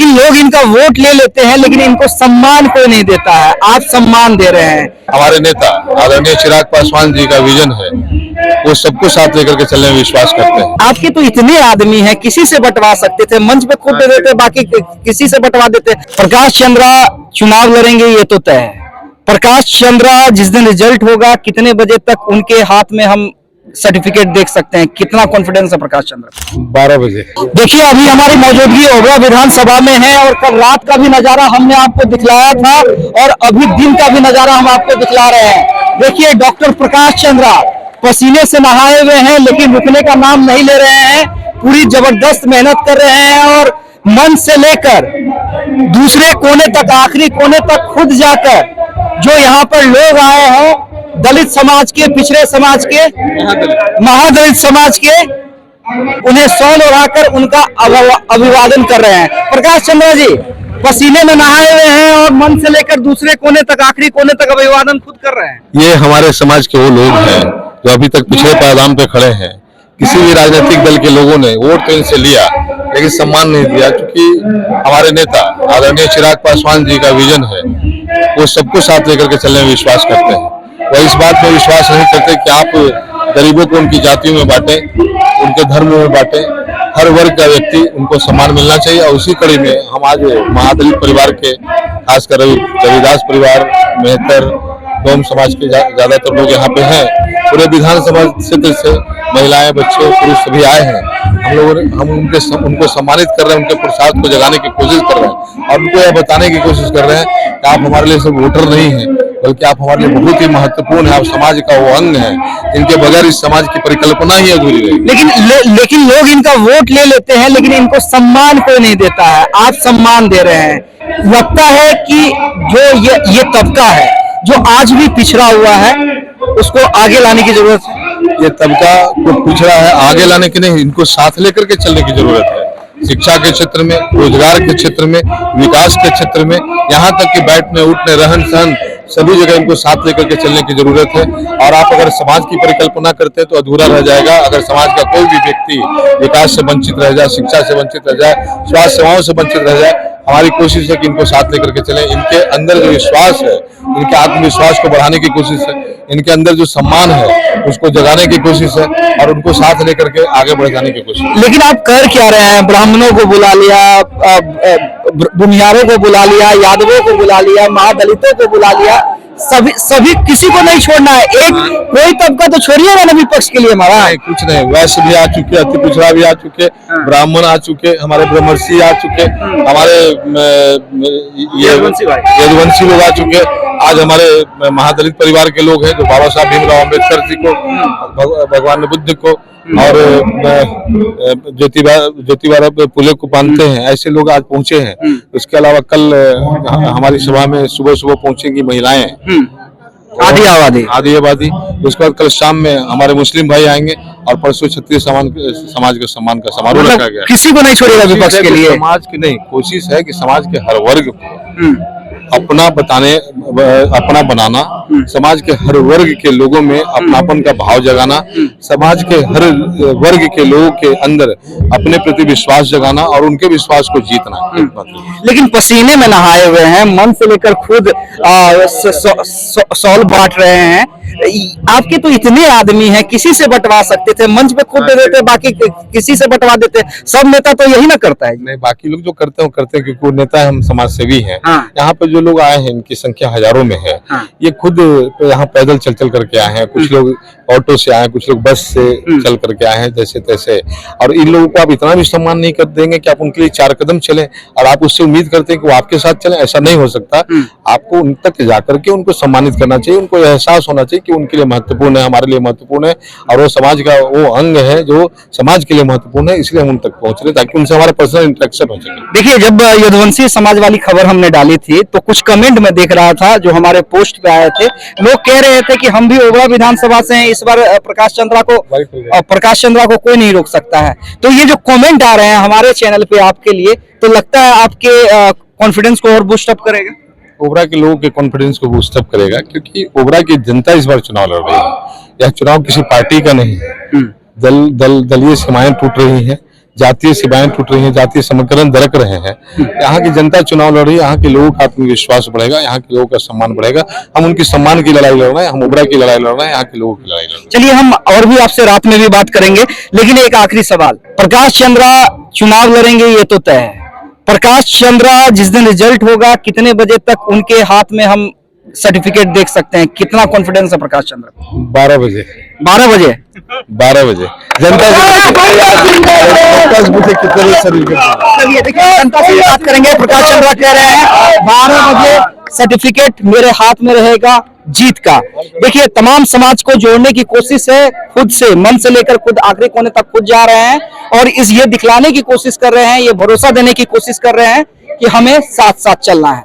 लेकिन लोग इनका वोट ले लेते हैं, लेकिन इनको सम्मान कोई नहीं देता है। आप सम्मान दे रहे हैं। हमारे नेता आदरणीय चिराग पासवान जी का विजन है, वो सबको साथ लेकर के चलने में विश्वास करते हैं। आपके तो इतने आदमी हैं, किसी से बंटवा सकते थे, मंच पे खुद दे देते, बाकी किसी से बंटवा देते। प्रकाश चंद्रा चुनाव लड़ेंगे, ये तो तय है। प्रकाश चंद्रा जिस दिन रिजल्ट होगा, कितने बजे तक उनके हाथ में हम सर्टिफिकेट देख सकते हैं? कितना कॉन्फिडेंस है प्रकाश चंद्र? 12 बजे। देखिए, अभी हमारी मौजूदगी ओबरा विधानसभा में है और कल रात का भी नजारा हमने आपको दिखलाया था और अभी दिन का भी नजारा हम आपको दिखला रहे हैं। देखिए, डॉक्टर प्रकाश चंद्रा पसीने से नहाए हुए हैं, लेकिन रुकने का नाम नहीं ले रहे हैं। पूरी जबरदस्त मेहनत कर रहे हैं और मंच से लेकर दूसरे कोने तक, आखिरी कोने तक खुद जाकर जो यहाँ पर लोग आए हैं, दलित समाज के, पिछड़े समाज के, महादलित समाज के, उन्हें शॉल ओढ़ाकर उनका अभिवादन कर रहे हैं। प्रकाश चंद्रा जी पसीने में नहाए हुए हैं और मन से लेकर दूसरे कोने तक, आखिरी कोने तक अभिवादन खुद कर रहे हैं। ये हमारे समाज के वो लोग हैं जो अभी तक पिछड़े पायदान पे खड़े हैं। किसी भी राजनीतिक दल के लोगों ने वोट तो इनसे लिया, लेकिन सम्मान नहीं दिया, क्योंकि हमारे नेता आदरणीय चिराग पासवान जी का विजन है, वो सबको साथ लेकर के चलने में विश्वास करते हैं। वह इस बात में विश्वास नहीं करते कि आप गरीबों को उनकी जातियों में बांटें, उनके धर्म में बांटें। हर वर्ग का व्यक्ति, उनको सम्मान मिलना चाहिए। और उसी कड़ी में हम आज महादलित परिवार के, खासकर रविदास परिवार, मेहतर, डोम समाज के ज्यादातर लोग यहाँ पे हैं। पूरे विधानसभा क्षेत्र से महिलाएं, बच्चे, पुरुष सभी आए हैं। हम उनको सम्मानित कर रहे हैं, उनके प्रसाद को जगाने की कोशिश कर रहे हैं और उनको यह बताने की कोशिश कर रहे हैं कि आप हमारे लिए सिर्फ वोटर नहीं हैं, बल्कि आप हमारे लिए बहुत ही महत्वपूर्ण है। आप समाज का वो अंग है, इनके बगैर इस समाज की परिकल्पना ही अधूरी रहेगी। लेकिन लोग इनका वोट ले लेते हैं, लेकिन इनको सम्मान कोई नहीं देता है। आप सम्मान दे रहे हैं। लगता है कि जो ये तबका है जो आज भी पिछड़ा हुआ है, उसको आगे लाने की जरूरत है। ये तबका को पिछड़ा है, आगे लाने की नहीं, इनको साथ लेकर के चलने की जरूरत है। शिक्षा के क्षेत्र में, रोजगार के क्षेत्र में, विकास के क्षेत्र में, यहाँ तक कि बैठने, उठने, रहन सहन, सभी जगह इनको साथ लेकर के चलने की जरूरत है। और आप अगर समाज की परिकल्पना करते हैं तो अधूरा रह जाएगा। अगर समाज का कोई भी व्यक्ति विकास से वंचित रह जाए, शिक्षा से वंचित रह जाए, स्वास्थ्य सेवाओं से वंचित रह जाए, हमारी कोशिश है कि इनको साथ लेकर के चलें। इनके अंदर जो विश्वास है, इनके आत्मविश्वास को बढ़ाने की कोशिश है, इनके अंदर जो सम्मान है उसको जगाने की कोशिश है और उनको साथ लेकर के आगे बढ़ जाने की कोशिश है। लेकिन आप कर क्या रहे हैं? ब्राह्मणों को बुला लिया, बुनियारों को बुला लिया, यादवों को बुला लिया, महादलितों को बुला लिया, सभी किसी को नहीं छोड़ना है। एक कोई तबका तो छोड़िएगा ना विपक्ष के लिए हमारा। कुछ नहीं, वैश्य भी आ चुके, अति पिछड़ा भी आ चुके, ब्राह्मण आ चुके, हमारे ब्रह्मर्षि आ चुके, हमारे यदुवंशी लोग आ चुके। आज हमारे महादलित परिवार के लोग हैं जो बाबा साहब भीमराव अम्बेडकर जी को, भगवान बुद्ध को और ज्योतिबा फुले को मानते हैं, ऐसे लोग आज पहुंचे हैं। उसके अलावा कल हमारी सभा में सुबह सुबह पहुंचेंगी महिलाएं, आदि आबादी। उसके बाद कल शाम में हमारे मुस्लिम भाई आएंगे और परसों क्षत्रिय समाज के सम्मान का समारोह रखा गया। किसी को नहीं छोड़ेगा विपक्ष के लिए। समाज की नहीं, कोशिश है कि समाज के हर वर्ग को अपना बनाना, समाज के हर वर्ग के लोगों में अपनापन का भाव जगाना, समाज के हर वर्ग के लोगों के अंदर अपने प्रति विश्वास जगाना और उनके विश्वास को जीतना। लेकिन पसीने में नहाए हुए हैं, मन से लेकर खुद सॉल बांट रहे हैं। आपके तो इतने आदमी हैं, किसी से बंटवा सकते थे, मंच पे खुद दे देते, बाकी किसी से बंटवा देते। सब नेता तो यही ना करता है। नहीं, बाकी लोग जो करते हैं क्योंकि वो नेता, हम समाज सेवी हैं। यहाँ पे जो लोग आए हैं, इनकी संख्या हजारों में है। ये खुद यहाँ पैदल चल करके आए हैं, कुछ लोग ऑटो से आए, कुछ लोग बस से चल करके आए हैं, जैसे तैसे। और इन लोगों को आप इतना भी सम्मान नहीं कर देंगे कि आप उनके लिए 4 कदम चलें और आप उससे उम्मीद करते हैं कि वो आपके साथ चलें, ऐसा नहीं हो सकता। आपको उन तक जाकर के उनको सम्मानित करना चाहिए, उनको एहसास होना चाहिए कि उनके लिए महत्वपूर्ण है, हमारे लिए महत्वपूर्ण है और वो समाज का वो अंग है जो समाज के लिए महत्वपूर्ण है। इसलिए हम उन तक पहुंच रहे ताकि उनसे हमारा पर्सनल इंटरेक्शन हो सके। देखिए, जब यदुवंशी समाज वाली खबर हमने डाली थी तो कुछ कमेंट में देख रहा था जो हमारे पोस्ट पे आए थे। लोग कह रहे थे कि हम भी ओबरा विधानसभा से हैं, इस बार प्रकाश चंद्रा को कोई नहीं रोक सकता है। तो ये जो कमेंट आ रहे हैं हमारे चैनल पे आपके लिए, तो लगता है आपके कॉन्फिडेंस को और बूस्ट अप करेगा? ओबरा के लोगों के कॉन्फिडेंस को बूस्ट अप करेगा, क्योंकि ओबरा की जनता इस बार चुनाव लड़ रही है। यह चुनाव किसी पार्टी का नहीं है। दलीय सीमाएं टूट रही हैं, जातीय सीमाएं टूट रही हैं, जातीय समीकरण दरक रहे हैं। यहाँ की जनता चुनाव लड़ रही है, यहाँ के लोगों का आत्मविश्वास बढ़ेगा, यहाँ के लोगों का सम्मान बढ़ेगा। हम उनकी सम्मान की लड़ाई लड़ रहे हैं, हम उबरा की लड़ाई लड़ रहे हैं, यहाँ के लोगों की लड़ाई लड़ रहे हैं। चलिए हम और भी आपसे रात में भी बात करेंगे, लेकिन एक आखिरी सवाल, प्रकाश चंद्रा चुनाव लड़ेंगे ये तो तय है। प्रकाश चंद्रा जिस दिन रिजल्ट होगा कितने बजे तक उनके हाथ में हम सर्टिफिकेट देख सकते हैं? कितना कॉन्फिडेंस है प्रकाश चंद्रा? 12 बजे 12 बजे 12 बजे जनता चलिए देखिए जनता से बात करेंगे। प्रकाश चंद्रा कह रहे हैं 12 बजे सर्टिफिकेट मेरे हाथ में रहेगा जीत का। देखिए तमाम समाज को जोड़ने की कोशिश है, खुद से मन से लेकर खुद आखिरी कोने तक खुद जा रहे हैं और ये दिखलाने की कोशिश कर रहे हैं, ये भरोसा देने की कोशिश कर रहे हैं कि हमें साथ साथ चलना है।